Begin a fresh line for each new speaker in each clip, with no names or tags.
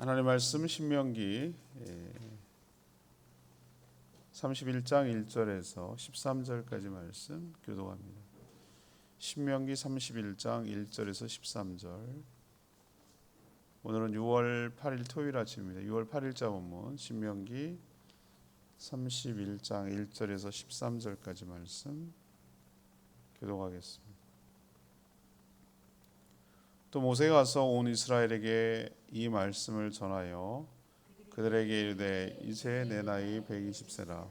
하나님 말씀 신명기 31장 1절에서 13절까지 말씀 교독합니다. 신명기 31장 1절에서 13절. 오늘은 6월 8일 토요일 아침입니다. 6월 8일자 본문 신명기 31장 1절에서 13절까지 말씀 교독하겠습니다. 또 모세가 가서 온 이스라엘에게 이 말씀을 전하여 그들에게 이르되 이제 내 나이 120세라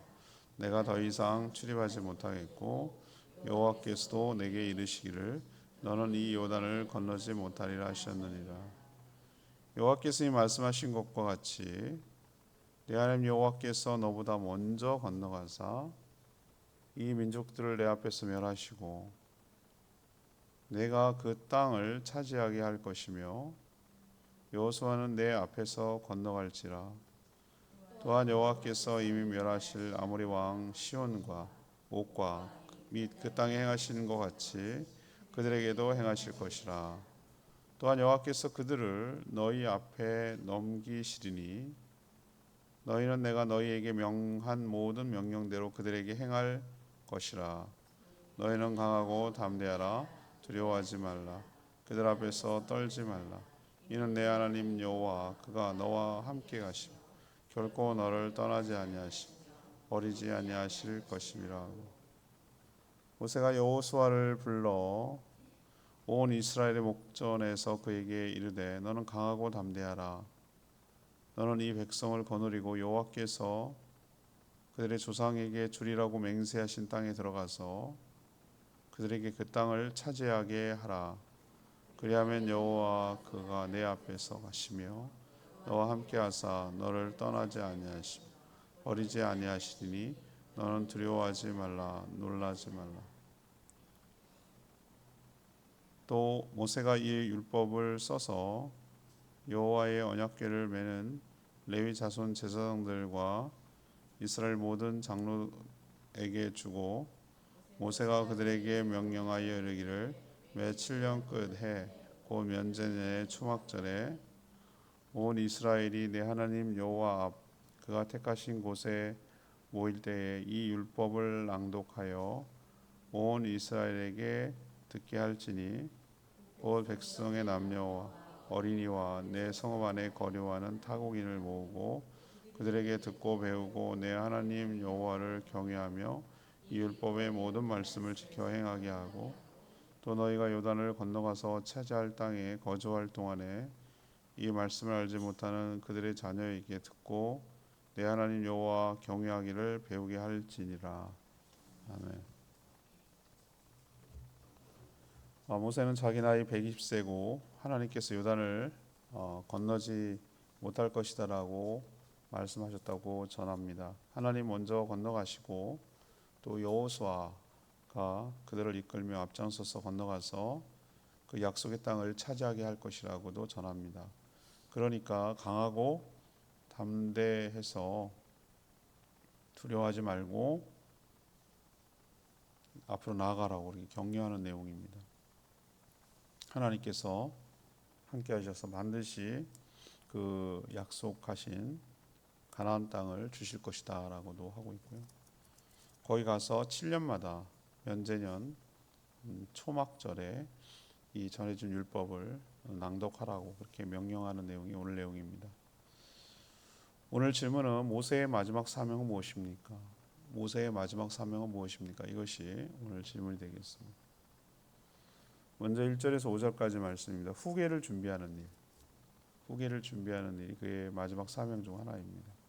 내가 더 이상 출입하지 못하겠고 여호와께서도 내게 이르시기를 너는 이 요단을 건너지 못하리라 하셨느니라. 여호와께서 이 말씀하신 것과 같이 내 하나님 여호와께서 너보다 먼저 건너가사 이 민족들을 내 앞에서 멸하시고 내가 그 땅을 차지하게 할 것이며 여호수아는 내 앞에서 건너갈지라. 또한 여호와께서 이미 멸하실 아모리 왕 시온과 옥과 및 그 땅에 행하시는 것 같이 그들에게도 행하실 것이라. 또한 여호와께서 그들을 너희 앞에 넘기시리니 너희는 내가 너희에게 명한 모든 명령대로 그들에게 행할 것이라. 너희는 강하고 담대하라. 두려워하지 말라. 그들 앞에서 떨지 말라. 이는 내 하나님 여호와 그가 너와 함께 가시고 결코 너를 떠나지 아니하시고 버리지 아니하실 것임이라. 모세가 여호수아를 불러 온 이스라엘의 목전에서 그에게 이르되 너는 강하고 담대하라. 너는 이 백성을 거느리고 여호와께서 그들의 조상에게 주리라고 맹세하신 땅에 들어가서 그들에게 그 땅을 차지하게 하라. 그리하면 여호와 그가 내 앞에서 가시며 너와 함께 하사 너를 떠나지 아니하시고 버리지 아니하시리니 너는 두려워하지 말라. 놀라지 말라. 또 모세가 이 율법을 써서 여호와의 언약궤를 메는 레위 자손 제사장들과 이스라엘 모든 장로에게 주고 모세가 그들에게 명령하여 이르기를 매 7년 끝해 곧 면제년의 초막절에 온 이스라엘이 내 하나님 여호와 앞 그가 택하신 곳에 모일 때에 이 율법을 낭독하여 온 이스라엘에게 듣게 할지니 곧 백성의 남녀와 어린이와 내 성읍 안에 거류하는 타국인을 모으고 그들에게 듣고 배우고 내 하나님 여호와를 경외하며 이 율법의 모든 말씀을 지켜 행하게 하고 또 너희가 요단을 건너가서 차지할 땅에 거주할 동안에 이 말씀을 알지 못하는 그들의 자녀에게 듣고 내 하나님 여호와 경외하기를 배우게 할지니라. 아멘. 모세는 자기 나이 120세고 하나님께서 요단을 건너지 못할 것이다라고 말씀하셨다고 전합니다. 하나님 먼저 건너가시고 또 여호수아가 그들을 이끌며 앞장서서 건너가서 그 약속의 땅을 차지하게 할 것이라고도 전합니다. 그러니까 강하고 담대해서 두려워하지 말고 앞으로 나아가라고 이렇게 격려하는 내용입니다. 하나님께서 함께 하셔서 반드시 그 약속하신 가나안 땅을 주실 것이다 라고도 하고 있고요. 거기 가서 7년마다 면제년 초막절에 이 전해준 율법을 낭독하라고 그렇게 명령하는 내용이 오늘 내용입니다. 오늘 질문은 모세의 마지막 사명은 무엇입니까? 모세의 마지막 사명은 무엇입니까? 이것이 오늘 질문이 되겠습니다. 먼저 1절에서 5절까지 말씀입니다. 후계를 준비하는 일, 후계를 준비하는 일이 그의 마지막 사명 중 하나입니다.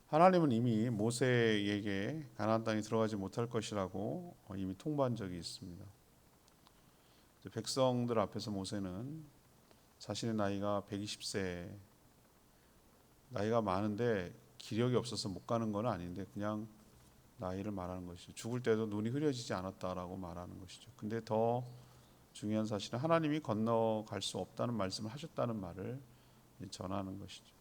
하나님은 이미 모세에게 가나안 땅에 들어가지 못할 것이라고 이미 통보한 적이 있습니다. 백성들 앞에서 모세는 자신의 나이가 120세, 나이가 많은데 기력이 없어서 못 가는 건 아닌데 그냥 나이를 말하는 것이죠. 죽을 때도 눈이 흐려지지 않았다라고 말하는 것이죠. 근데 더 중요한 사실은 하나님이 건너갈 수 없다는 말씀을 하셨다는 말을 전하는 것이죠.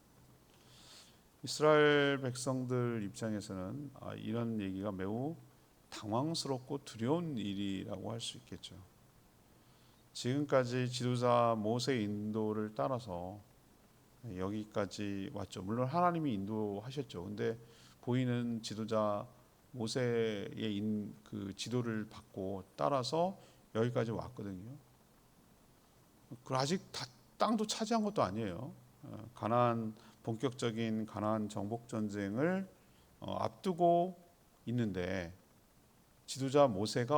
이스라엘 백성들 입장에서는 이런 얘기가 매우 당황스럽고 두려운 일이라고 할 수 있겠죠. 지금까지 지도자 모세의 인도를 따라서 여기까지 왔죠. 물론 하나님이 인도하셨죠. 근데 보이는 지도자 모세의 그 지도를 받고 따라서 여기까지 왔거든요. 그리고 아직 다 땅도 차지한 것도 아니에요. 가나안 본격적인 가나안 정복 전쟁을 앞두고 있는데 지도자 모세가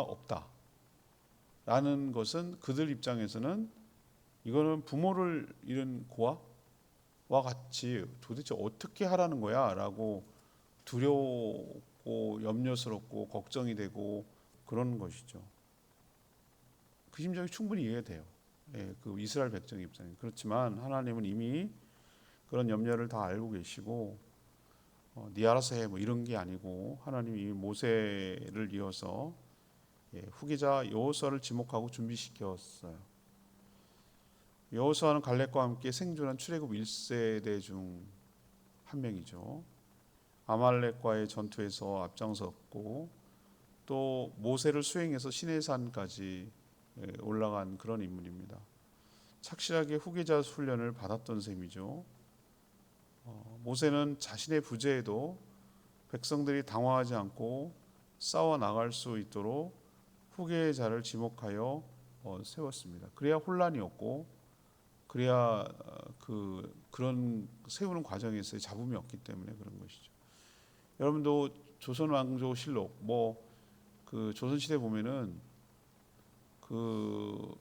없다라는 것은 그들 입장에서는 이거는 부모를 잃은 고아와 같이 도대체 어떻게 하라는 거야라고 두려웠고 염려스럽고 걱정이 되고 그런 것이죠. 그 심정이 충분히 이해돼요. 그 이스라엘 백성 입장에. 그렇지만 하나님은 이미 그런 염려를 다 알고 계시고 네 알아서 해 뭐 이런 게 아니고 하나님이 이미 모세를 이어서 후계자 여호수아를 지목하고 준비시켰어요. 여호수아는 갈렙과 함께 생존한 출애굽 1세대 중 한 명이죠. 아말렉과의 전투에서 앞장섰고 또 모세를 수행해서 시내산까지 올라간 그런 인물입니다. 착실하게 후계자 훈련을 받았던 셈이죠. 모세는 자신의 부재에도 백성들이 당황하지 않고 싸워 나갈 수 있도록 후계자를 지목하여 세웠습니다. 그래야 혼란이 없고 그래야 그런 세우는 과정에서의 잡음이 없기 때문에 그런 것이죠. 여러분도 조선왕조실록 그 조선시대 보면은 그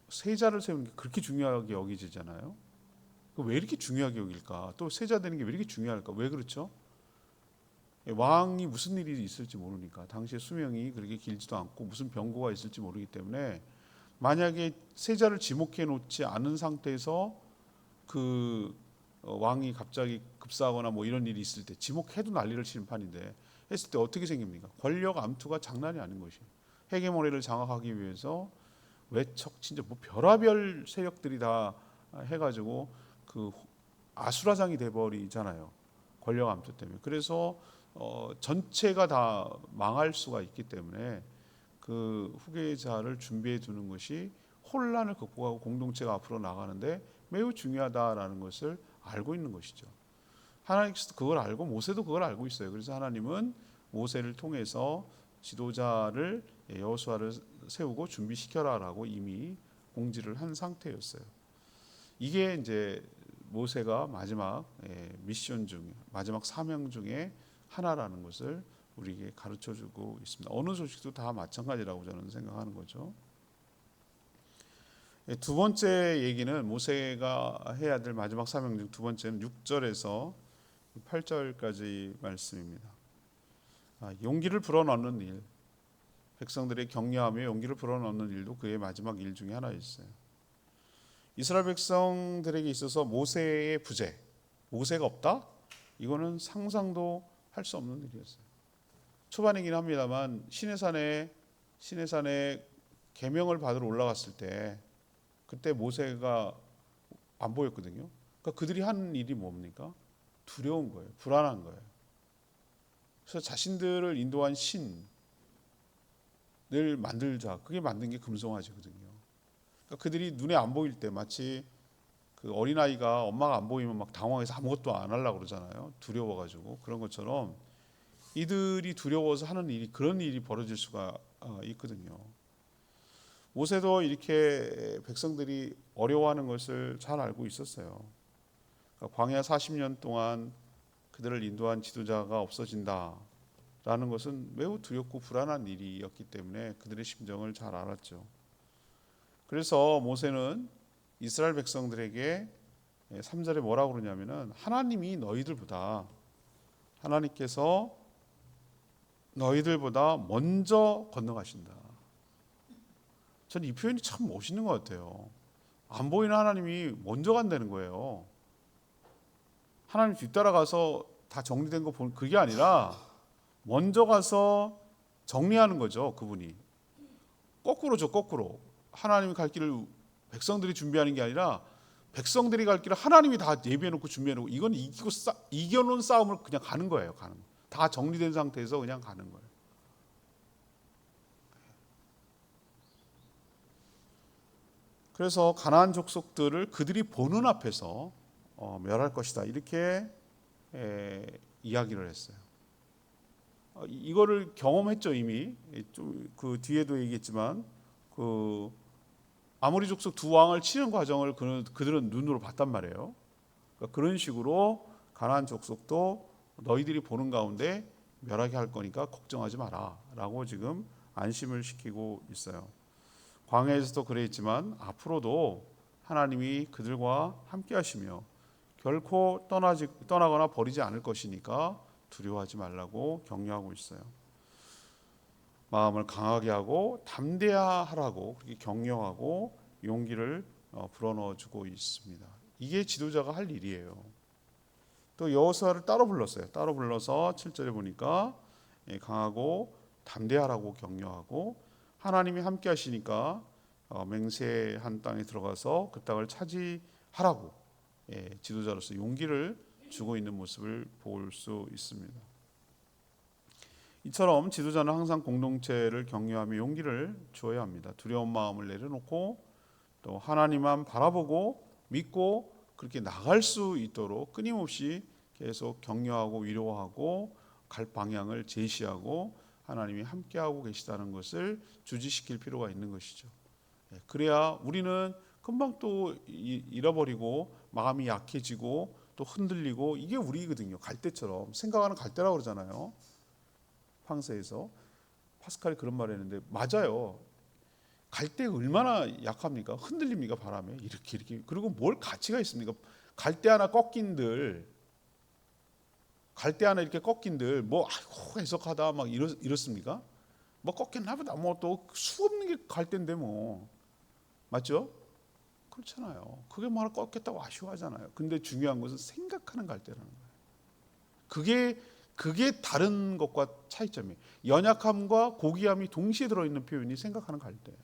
세자를 세우는 게 그렇게 중요하게 여기지잖아요. 왜 이렇게 중요하게 여길까? 또 세자 되는 게 왜 이렇게 중요할까? 왜 그렇죠? 왕이 무슨 일이 있을지 모르니까 당시에 수명이 그렇게 길지도 않고 무슨 병고가 있을지 모르기 때문에 만약에 세자를 지목해 놓지 않은 상태에서 그 왕이 갑자기 급사하거나 뭐 이런 일이 있을 때 지목해도 난리를 치는 판인데 했을 때 어떻게 생깁니까? 권력 암투가 장난이 아닌 것이. 헤게모니를 장악하기 위해서 외척 진짜 뭐 별하별 세력들이 다 해가지고 그 아수라장이 돼버리잖아요. 권력 암투 때문에. 그래서 전체가 다 망할 수가 있기 때문에 그 후계자를 준비해 두는 것이 혼란을 극복하고 공동체가 앞으로 나가는데 매우 중요하다라는 것을 알고 있는 것이죠. 하나님께서도 그걸 알고 모세도 그걸 알고 있어요. 그래서 하나님은 모세를 통해서 지도자를 여호수아를 세우고 준비시켜라라고 이미 공지를 한 상태였어요. 이게 이제 모세가 마지막 미션 중 마지막 사명 중에 하나라는 것을 우리에게 가르쳐주고 있습니다. 어느 소식도 다 마찬가지라고 저는 생각하는 거죠. 두 번째 얘기는 모세가 해야 될 마지막 사명 중 두 번째는 6절에서 8절까지 말씀입니다. 용기를 불어넣는 일, 백성들의 격려하며 용기를 불어넣는 일도 그의 마지막 일 중에 하나였어요. 이스라엘 백성들에게 있어서 모세의 부재, 모세가 없다? 이거는 상상도 할 수 없는 일이었어요. 초반이긴 합니다만 시내산에 계명을 받으러 올라갔을 때 그때 모세가 안 보였거든요. 그러니까 그들이 하는 일이 뭡니까? 두려운 거예요. 불안한 거예요. 그래서 자신들을 인도한 신을 만들자. 그게 만든 게 금송아지거든요. 그러니까 그들이 눈에 안 보일 때 마치 그 어린아이가 엄마가 안 보이면 막 당황해서 아무것도 안 하려고 그러잖아요. 두려워가지고. 그런 것처럼 이들이 두려워서 하는 일이 그런 일이 벌어질 수가 있거든요. 모세도 이렇게 백성들이 어려워하는 것을 잘 알고 있었어요. 그러니까 광야 40년 동안 그들을 인도한 지도자가 없어진다라는 것은 매우 두렵고 불안한 일이었기 때문에 그들의 심정을 잘 알았죠. 그래서 모세는 이스라엘 백성들에게 3절에 뭐라고 그러냐면은 하나님께서 너희들보다 먼저 건너가신다. 저는 이 표현이 참 멋있는 것 같아요. 안 보이는 하나님이 먼저 간다는 거예요. 하나님 뒤따라가서 다 정리된 거 보는 그게 아니라 먼저 가서 정리하는 거죠. 그분이 거꾸로죠. 거꾸로 하나님이 갈 길을 백성들이 준비하는 게 아니라 백성들이 갈 길을 하나님이 다 예비해놓고 준비해놓고 이건 이겨놓은 싸움을 그냥 가는 거예요. 다 정리된 상태에서 그냥 가는 거예요. 그래서 가나안 족속들을 그들이 보는 앞에서 멸할 것이다 이렇게 이야기를 했어요. 이거를 경험했죠 이미. 좀 그 뒤에도 얘기했지만 그 아모리 족속 두 왕을 치는 과정을 그들은 눈으로 봤단 말이에요. 그러니까 그런 식으로 가나안 족속도 너희들이 보는 가운데 멸하게 할 거니까 걱정하지 마라라고 지금 안심을 시키고 있어요. 광야에서도 그랬지만 앞으로도 하나님이 그들과 함께 하시며 결코 떠나거나 버리지 않을 것이니까 두려워하지 말라고 격려하고 있어요. 마음을 강하게 하고 담대하라고 그렇게 격려하고 용기를 불어넣어 주고 있습니다. 이게 지도자가 할 일이에요. 또 여호수아를 따로 불렀어요. 따로 불러서 7절에 보니까 강하고 담대하라고 격려하고 하나님이 함께 하시니까 맹세한 땅에 들어가서 그 땅을 차지하라고 지도자로서 용기를 주고 있는 모습을 볼 수 있습니다. 이처럼 지도자는 항상 공동체를 격려하며 용기를 주어야 합니다. 두려운 마음을 내려놓고 또 하나님만 바라보고 믿고 그렇게 나갈 수 있도록 끊임없이 계속 격려하고 위로하고 갈 방향을 제시하고 하나님이 함께하고 계시다는 것을 주지시킬 필요가 있는 것이죠. 그래야 우리는 금방 또 잃어버리고 마음이 약해지고 또 흔들리고 이게 우리거든요. 갈대처럼 생각하는 갈대라고 그러잖아요. 황새에서 파스칼이 그런 말을 했는데 맞아요. 갈대 얼마나 약합니까? 흔들립니까 바람에 이렇게 그리고 뭘 가치가 있습니까? 갈대 하나 꺾인들 이렇게 꺾인들 뭐 아이고 해석하다 막 이렇습니까? 뭐 꺾였나 보다 뭐 또 수 없는 게 갈대인데 뭐 맞죠? 그렇잖아요. 그게 뭐 하나 꺾였다고 아쉬워하잖아요. 근데 중요한 것은 생각하는 갈대라는 거예요. 그게 다른 것과 차이점이에요. 연약함과 고귀함이 동시에 들어있는 표현이 생각하는 갈대예요.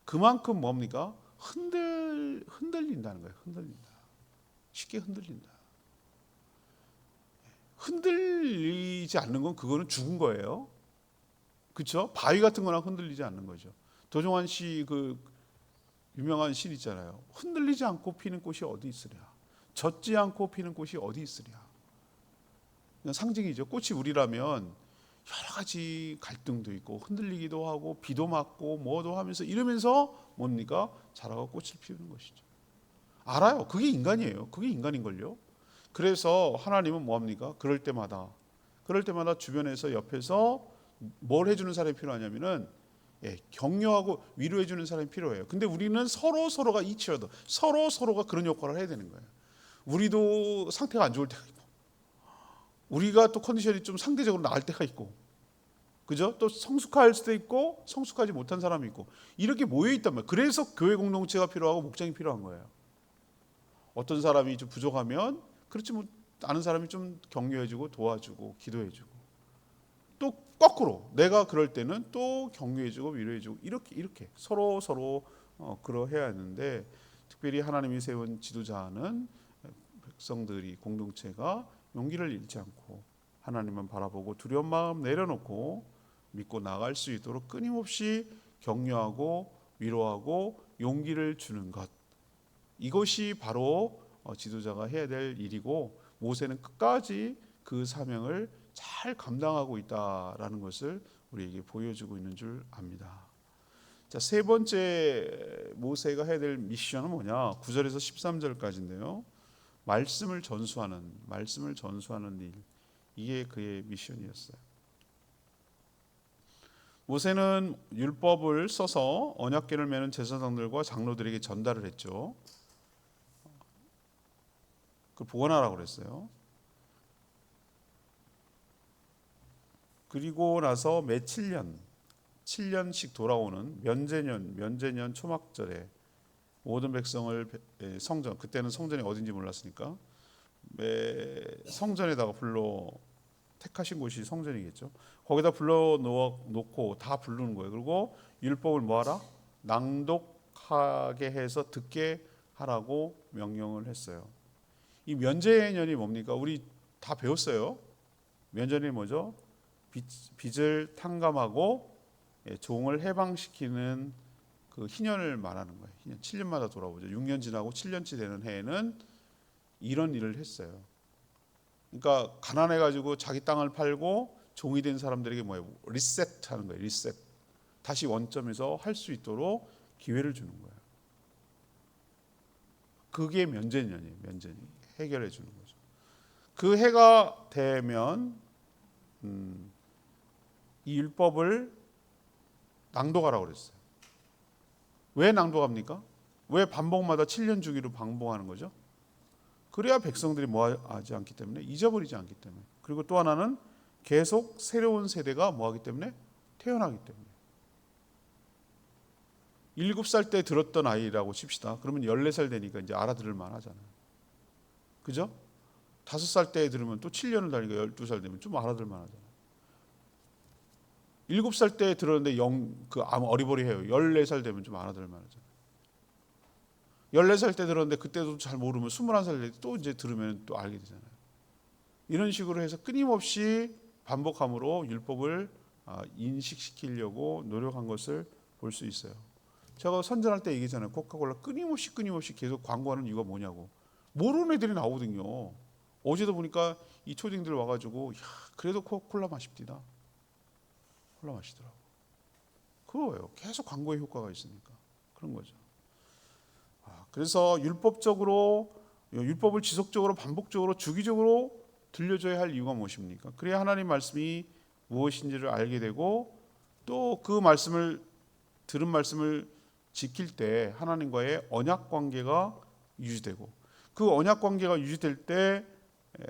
그만큼 뭡니까? 흔들린다는 거예요. 흔들린다. 쉽게 흔들린다. 흔들리지 않는 건 그거는 죽은 거예요. 그렇죠? 바위 같은 거나 흔들리지 않는 거죠. 도종환 씨 그 유명한 시 있잖아요. 흔들리지 않고 피는 꽃이 어디 있으랴. 젖지 않고 피는 꽃이 어디 있으랴. 상징이죠. 꽃이 우리라면 여러 가지 갈등도 있고 흔들리기도 하고 비도 맞고 뭐도 하면서 이러면서 뭡니까? 자라가 꽃을 피우는 것이죠. 알아요. 그게 인간이에요. 그게 인간인걸요. 그래서 하나님은 뭐합니까? 그럴 때마다 주변에서 옆에서 뭘 해주는 사람이 필요하냐면은 격려하고 위로해 주는 사람이 필요해요. 근데 우리는 서로가 이치어도 서로가 그런 역할을 해야 되는 거예요. 우리도 상태가 안 좋을 때가 있고 우리가 또 컨디션이 좀 상대적으로 나을 때가 있고 그죠? 또 성숙할 수도 있고 성숙하지 못한 사람이 있고 이렇게 모여 있단 말이에요. 그래서 교회 공동체가 필요하고 목장이 필요한 거예요. 어떤 사람이 좀 부족하면 그렇지 않은 사람이 좀 격려해주고 도와주고 기도해주고 또 거꾸로 내가 그럴 때는 또 격려해주고 위로해주고 이렇게 서로 그러해야 하는데 특별히 하나님이 세운 지도자는 백성들이 공동체가 용기를 잃지 않고 하나님만 바라보고 두려운 마음 내려놓고 믿고 나갈 수 있도록 끊임없이 격려하고 위로하고 용기를 주는 것 이것이 바로 지도자가 해야 될 일이고 모세는 끝까지 그 사명을 잘 감당하고 있다라는 것을 우리에게 보여주고 있는 줄 압니다. 자, 세 번째 모세가 해야 될 미션은 뭐냐? 9절에서 13절까지인데요. 말씀을 전수하는 일. 이게 그의 미션이었어요. 모세는 율법을 써서 언약궤를 메는 제사장들과 장로들에게 전달을 했죠. 그걸 보관하라고 그랬어요. 그리고 나서 매 7년씩 돌아오는 면제년 초막절에 모든 백성을 성전, 그때는 성전이 어딘지 몰랐으니까 매 성전에다가 택하신 곳이 성전이겠죠. 거기다 불러 놓고 다 부르는 거예요. 그리고 율법을 뭐하라? 낭독하게 해서 듣게 하라고 명령을 했어요. 이 면제년이 뭡니까? 우리 다 배웠어요. 면제년이 뭐죠? 빚을 탕감하고 종을 해방시키는 그 희년을 말하는 거예요. 희년 7년마다 돌아오죠. 6년 지나고 7년째 되는 해에는 이런 일을 했어요. 그러니까 가난해 가지고 자기 땅을 팔고 종이 된 사람들에게 뭐예요? 리셋하는 거예요. 리셋. 다시 원점에서 할 수 있도록 기회를 주는 거예요. 그게 면제년이에요. 면제년. 해결해 주는 거죠. 그 해가 되면 이 율법을 낭독하라고 그랬어요. 왜 낭독합니까? 왜 반복마다 7년 주기로 반복하는 거죠? 그래야 백성들이 뭐하지 않기 때문에, 잊어버리지 않기 때문에. 그리고 또 하나는 계속 새로운 세대가 뭐하기 때문에? 태어나기 때문에. 7살 때 들었던 아이라고 칩시다. 그러면 14살 되니까 이제 알아들을 만하잖아요. 그죠? 5살 때 들으면 또 7년을 다니까 12살 되면 좀 알아들 만하잖아요. 7살 때 들었는데 아무 어리버리해요. 14살 되면 좀 알아들 만하잖아요. 14살 때 들었는데 그때도 잘 모르면 21살 때 또 이제 들으면 또 알게 되잖아요. 이런 식으로 해서 끊임없이 반복함으로 율법을 인식시키려고 노력한 것을 볼 수 있어요. 제가 선전할 때 얘기했잖아요. 코카콜라 끊임없이 계속 광고하는 이유가 뭐냐고. 모르는 애들이 나오거든요. 어제도 보니까 이 초딩들 와가지고, 야, 그래도 콜라 마십디다. 콜라 마시더라고. 그거예요. 계속 광고의 효과가 있으니까. 그런 거죠. 그래서 율법을 지속적으로 반복적으로 주기적으로 들려줘야 할 이유가 무엇입니까? 그래야 하나님 말씀이 무엇인지를 알게 되고, 또 그 들은 말씀을 지킬 때 하나님과의 언약 관계가 유지되고, 그 언약 관계가 유지될 때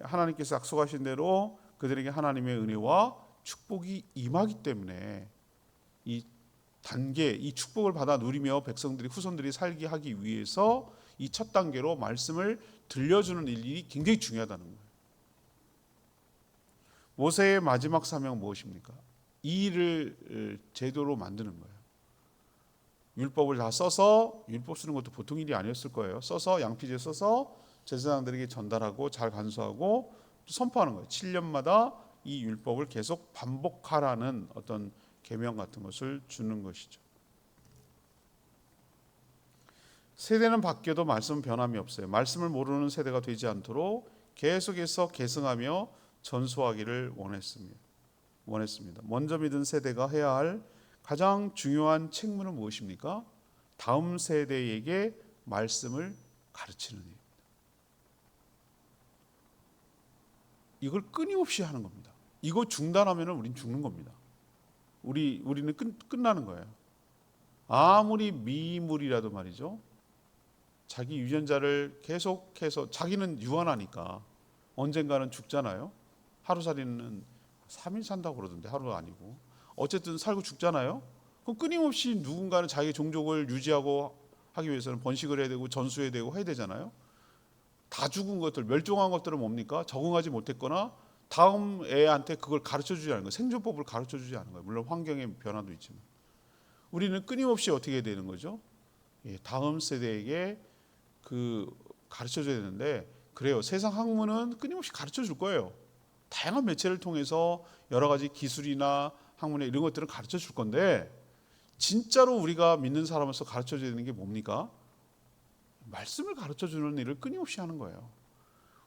하나님께서 약속하신 대로 그들에게 하나님의 은혜와 축복이 임하기 때문에 이 축복을 받아 누리며 후손들이 살게 하기 위해서 이 첫 단계로 말씀을 들려주는 일이 굉장히 중요하다는 거예요. 모세의 마지막 사명은 무엇입니까? 이 일을 제도로 만드는 거예요. 율법을 다 써서, 율법 쓰는 것도 보통 일이 아니었을 거예요. 써서 양피지에 써서 제사장들에게 전달하고 잘 간수하고 선포하는 거예요. 7년마다 이 율법을 계속 반복하라는 어떤 계명 같은 것을 주는 것이죠. 세대는 바뀌어도 말씀은 변함이 없어요. 말씀을 모르는 세대가 되지 않도록 계속해서 계승하며 전수하기를 원했습니다. 먼저 믿은 세대가 해야 할 가장 중요한 책무는 무엇입니까? 다음 세대에게 말씀을 가르치는 일입니다. 이걸 끊임없이 하는 겁니다. 이거 중단하면 우린 죽는 겁니다. 우리는 끝나는 거예요. 아무리 미물이라도 말이죠. 자기 유전자를 계속해서, 자기는 유한하니까 언젠가는 죽잖아요. 하루살이는 3일 산다고 그러던데, 하루가 아니고. 어쨌든 살고 죽잖아요. 그럼 끊임없이 누군가는 자기 종족을 유지하고 하기 위해서는 번식을 해야 되고 전수해야 되고 해야 되잖아요. 다 죽은 것들, 멸종한 것들은 뭡니까? 적응하지 못했거나 다음 애한테 그걸 가르쳐주지 않은 거예요. 생존법을 가르쳐주지 않은 거예요. 물론 환경의 변화도 있지만. 우리는 끊임없이 어떻게 해야 되는 거죠? 다음 세대에게 가르쳐줘야 되는데, 그래요. 세상 학문은 끊임없이 가르쳐줄 거예요. 다양한 매체를 통해서 여러 가지 기술이나 학문에 이런 것들을 가르쳐줄 건데, 진짜로 우리가 믿는 사람으로서 가르쳐줘야 되는 게 뭡니까? 말씀을 가르쳐주는 일을 끊임없이 하는 거예요.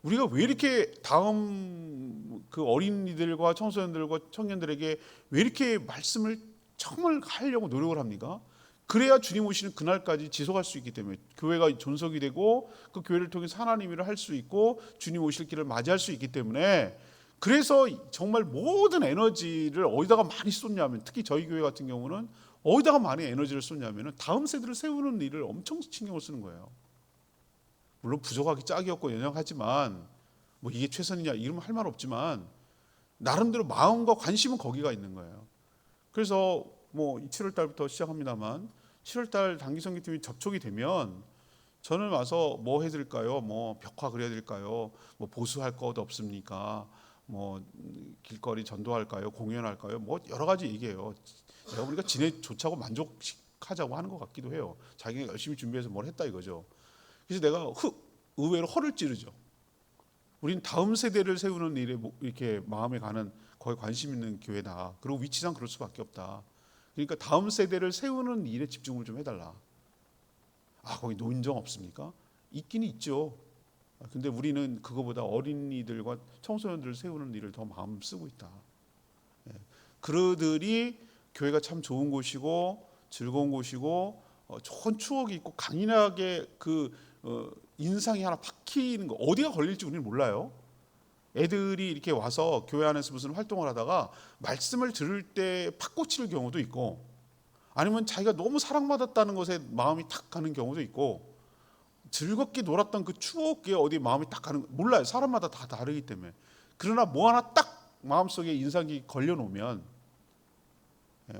우리가 왜 이렇게 다음 어린이들과 청소년들과 청년들에게 왜 이렇게 말씀을 정말 하려고 노력을 합니까? 그래야 주님 오시는 그날까지 지속할 수 있기 때문에, 교회가 존속이 되고 그 교회를 통해서 하나님 일을 할 수 있고 주님 오실 길을 맞이할 수 있기 때문에, 그래서 정말 모든 에너지를 어디다가 많이 쏟냐면, 특히 저희 교회 같은 경우는 어디다가 많이 에너지를 쏟냐면 다음 세대를 세우는 일을 엄청 신경을 쓰는 거예요. 물론 부족하기 짝이 없고 연약하지만 뭐 이게 최선이냐 이러면 할 말 없지만, 나름대로 마음과 관심은 거기가 있는 거예요. 그래서 뭐 7월 달부터 시작합니다만, 7월 달 단기 선교팀이 접촉이 되면 저는 와서 뭐 해드릴까요? 뭐 벽화 그려드릴까요? 뭐 보수할 것 없습니까? 뭐 길거리 전도할까요? 공연할까요? 뭐 여러 가지 얘기해요. 내가 보니까 지네 좋자고 만족하자고 하는 것 같기도 해요. 자기가 열심히 준비해서 뭘 했다 이거죠. 그래서 내가 의외로 허를 찌르죠. 우린 다음 세대를 세우는 일에 이렇게 마음에 가는, 거기에 관심 있는 교회다. 그리고 위치상 그럴 수밖에 없다. 그러니까 다음 세대를 세우는 일에 집중을 좀 해달라. 거기 노인정 없습니까? 있긴 있죠. 근데 우리는 그거보다 어린이들과 청소년들을 세우는 일을 더 마음 쓰고 있다. 그들이 교회가 참 좋은 곳이고 즐거운 곳이고 좋은 추억이 있고 강인하게 인상이 하나 박히는 거, 어디가 걸릴지 우리는 몰라요. 애들이 이렇게 와서 교회 안에서 무슨 활동을 하다가 말씀을 들을 때 팍 꽂힐 경우도 있고, 아니면 자기가 너무 사랑받았다는 것에 마음이 탁 가는 경우도 있고, 즐겁게 놀았던 그 추억에 어디 마음이 딱 가는, 몰라요. 사람마다 다 다르기 때문에. 그러나 뭐 하나 딱 마음속에 인상이 걸려놓으면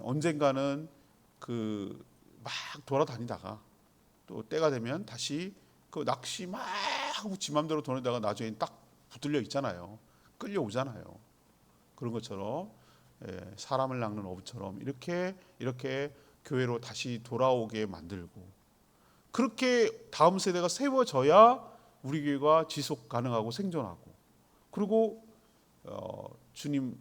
언젠가는 막 돌아다니다가 또 때가 되면 다시 그 낚시 막 하고 지 맘대로 돌아다가 나중에 딱 붙들려 있잖아요. 끌려오잖아요. 그런 것처럼 사람을 낚는 어부처럼 이렇게 교회로 다시 돌아오게 만들고, 그렇게 다음 세대가 세워져야 우리 교회가 지속 가능하고 생존하고, 그리고 주님이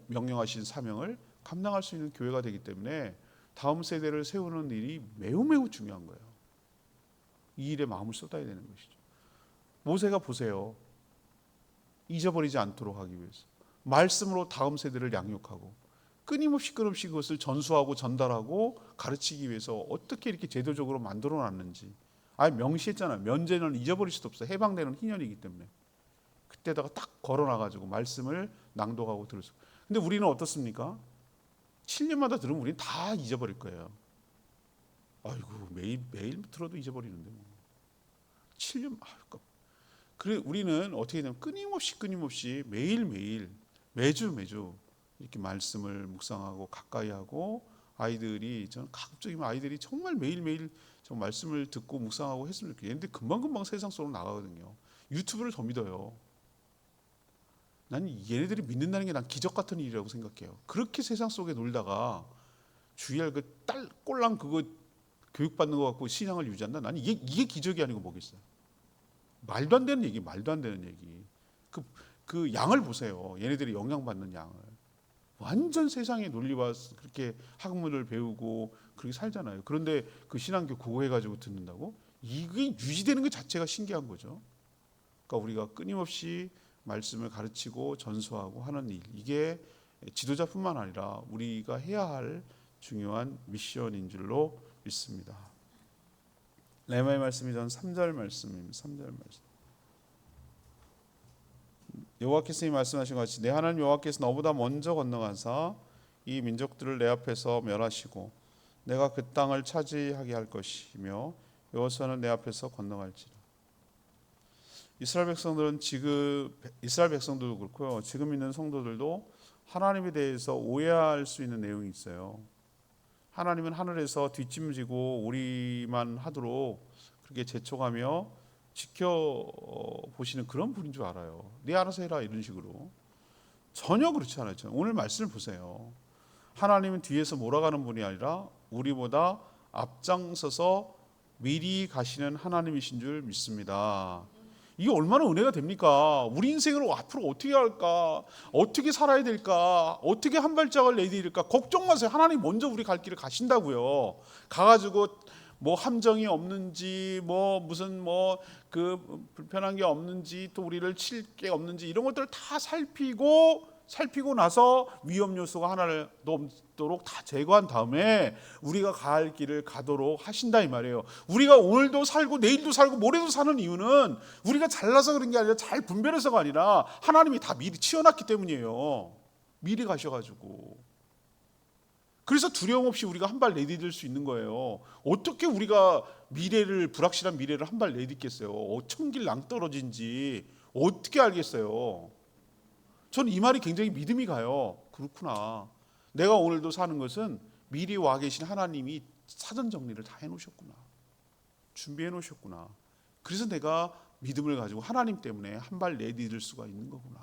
명령하신 사명을 감당할 수 있는 교회가 되기 때문에 다음 세대를 세우는 일이 매우 매우 중요한 거예요. 이 일에 마음을 쏟아야 되는 것이죠. 모세가 보세요. 잊어버리지 않도록 하기 위해서 말씀으로 다음 세대를 양육하고 끊임없이 그것을 전수하고 전달하고 가르치기 위해서 어떻게 이렇게 제도적으로 만들어 놨는지 명시했잖아요. 면제는 잊어버릴 수도 없어요. 해방되는 희년이기 때문에. 그때다가 딱 걸어놔가지고 말씀을 낭독하고 들을 수. 근데 우리는 어떻습니까? 7년마다 들으면 우리는 다 잊어버릴 거예요. 아이고, 매일 들어도 잊어버리는데 뭐. 7년, 그래 우리는 어떻게 되냐면 끊임없이 매주 이렇게 말씀을 묵상하고 가까이 하고, 저는 가급적이면 아이들이 정말 매일매일 저 말씀을 듣고 묵상하고 했으면 좋겠어요. 근데 금방 세상 속으로 나가거든요. 유튜브를 더 믿어요. 난 얘네들이 믿는다는 게 난 기적 같은 일이라고 생각해요. 그렇게 세상 속에 놀다가 주의할 그 딸 꼴랑 그거 교육받는 거 갖고 신앙을 유지한다. 나는 이게 기적이 아니고 뭐겠어요. 말도 안 되는 얘기. 그 양을 보세요. 얘네들이 영향받는 양을. 완전 세상의 논리와 그렇게 학문을 배우고 그렇게 살잖아요. 그런데 그 신앙교 그거 해가지고 듣는다고? 이게 유지되는 것 자체가 신기한 거죠. 그러니까 우리가 끊임없이 말씀을 가르치고 전수하고 하는 일, 이게 지도자뿐만 아니라 우리가 해야 할 중요한 미션인 줄로 믿습니다. 레마의 말씀이 전 3절 말씀입니다. 3절 말씀. 여호와께서 말씀하신 것 같이 내 하나님 여호와께서 너보다 먼저 건너가사 이 민족들을 내 앞에서 멸하시고 내가 그 땅을 차지하게 할 것이며 여호수아는 내 앞에서 건너갈지라. 이스라엘 백성들도 그렇고요. 지금 있는 성도들도 하나님에 대해서 오해할 수 있는 내용이 있어요. 하나님은 하늘에서 뒷짐지고 우리만 하도록 그렇게 재촉하며 지켜보시는 그런 분인 줄 알아요. 네 알아서 해라 이런 식으로. 전혀 그렇지 않아요. 오늘 말씀을 보세요. 하나님은 뒤에서 몰아가는 분이 아니라 우리보다 앞장서서 미리 가시는 하나님이신 줄 믿습니다. 이게 얼마나 은혜가 됩니까? 우리 인생을 앞으로 어떻게 할까? 어떻게 살아야 될까? 어떻게 한 발짝을 내디딜까? 걱정 마세요. 하나님 먼저 우리 갈 길을 가신다고요. 가가지고 뭐 함정이 없는지, 무슨 그 불편한 게 없는지, 또 우리를 칠 게 없는지 이런 것들을 다 살피고 나서 위험 요소가 하나를 없도록 다 제거한 다음에 우리가 갈 길을 가도록 하신다 이 말이에요. 우리가 오늘도 살고 내일도 살고 모레도 사는 이유는 우리가 잘나서 그런 게 아니라 잘 분별해서가 아니라 하나님이 다 미리 치워놨기 때문이에요. 미리 가셔가지고. 그래서 두려움 없이 우리가 한 발 내디딜 수 있는 거예요. 어떻게 우리가 불확실한 미래를 한 발 내딛겠어요? 천길 낭떠러진지 어떻게 알겠어요? 저는 이 말이 굉장히 믿음이 가요. 그렇구나. 내가 오늘도 사는 것은 미리 와 계신 하나님이 사전 정리를 다 해놓으셨구나. 준비해 놓으셨구나. 그래서 내가 믿음을 가지고 하나님 때문에 한 발 내디딜 수가 있는 거구나.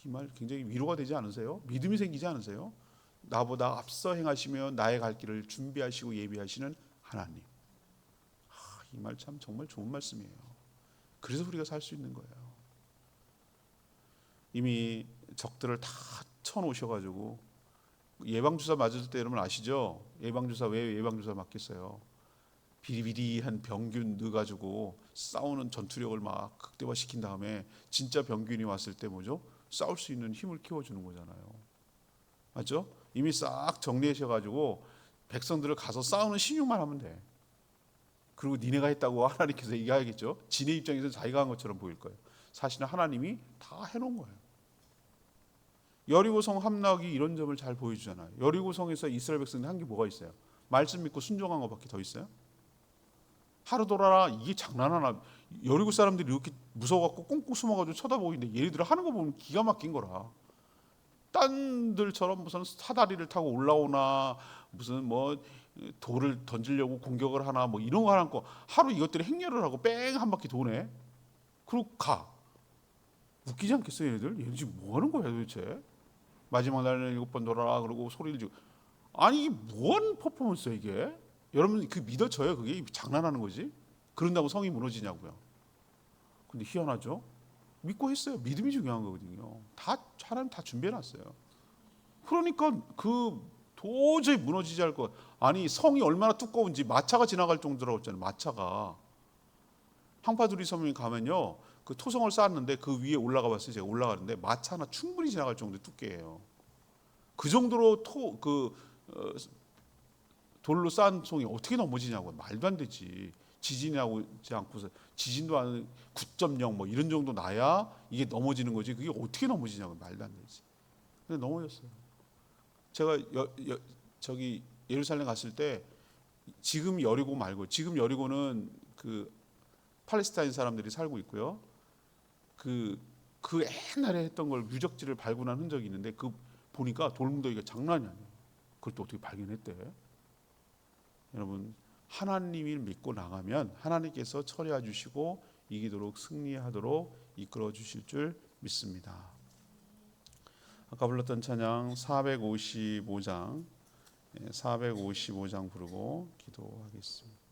이 말 굉장히 위로가 되지 않으세요? 믿음이 생기지 않으세요? 나보다 앞서 행하시며 나의 갈 길을 준비하시고 예비하시는 하나님. 이 말 참 정말 좋은 말씀이에요. 그래서 우리가 살 수 있는 거예요. 이미 적들을 다 쳐놓으셔가지고 예방주사 맞을 때 여러분 아시죠? 예방주사 왜 예방주사 맞겠어요? 비리비리한 병균 넣어가지고 싸우는 전투력을 막 극대화시킨 다음에 진짜 병균이 왔을 때 뭐죠? 싸울 수 있는 힘을 키워주는 거잖아요. 맞죠? 이미 싹 정리하셔가지고 백성들을 가서 싸우는 신용만 하면 돼. 그리고 니네가 했다고 하나님께서 얘기하겠죠. 지네 입장에서 자기가 한 것처럼 보일 거예요. 사실은 하나님이 다 해놓은 거예요. 여리고성 함락이 이런 점을 잘 보여주잖아요. 여리고성에서 이스라엘 백성들 한 게 뭐가 있어요? 말씀 믿고 순종한 것밖에 더 있어요? 하루 돌아라 이게 장난하나? 여리고 사람들이 이렇게 무서워갖고 꽁꽁 숨어가지고 쳐다보고 있는데 얘네들 하는 거 보면 기가 막힌 거라. 딴들처럼 무슨 사다리를 타고 올라오나 무슨 뭐 돌을 던지려고 공격을 하나 뭐 이런 거 하나 거 하루 이것들이 행렬을 하고 뺑 한 바퀴 도네. 그리고 가. 웃기지 않겠어요 얘네들? 얘네 지금 뭐 하는 거야 도대체? 마지막 날에는 7번 돌아라 그러고 소리를 지르고 아니 이게 뭔 퍼포먼스야 이게? 여러분 그 믿어져요 그게 장난하는 거지? 그런다고 성이 무너지냐고요? 근데 희한하죠? 믿고 했어요. 믿음이 중요한 거거든요. 다 하나님 다 준비해놨어요. 그러니까 그 도저히 무너지지 않을 것. 아니 성이 얼마나 두꺼운지 마차가 지나갈 정도라고 했잖아요. 마차가 항파두리 섬에 가면요 그 토성을 쌓았는데 그 위에 올라가 봤어요. 제가 올라가는데 마차 하나 충분히 지나갈 정도의 두께예요. 그 정도로 돌로 쌓은 성이 어떻게 넘어지냐고. 말도 안 되지. 지진이 나지 않고서 지진도 한 9.0 뭐 이런 정도 나야 이게 넘어지는 거지. 그게 어떻게 넘어지냐고. 말도 안 되지. 근데 넘어졌어요. 제가 저기 예루살렘 갔을 때 지금 여리고 말고 지금 여리고는 그 팔레스타인 사람들이 살고 있고요. 그 옛날에 했던 걸 유적지를 발굴한 흔적이 있는데 그 보니까 돌무더기가 장난이 아니에요. 그걸 또 어떻게 발견했대? 여러분 하나님을 믿고 나가면 하나님께서 처리해 주시고 이기도록 승리하도록 이끌어 주실 줄 믿습니다. 아까 불렀던 찬양 455장 부르고 기도하겠습니다.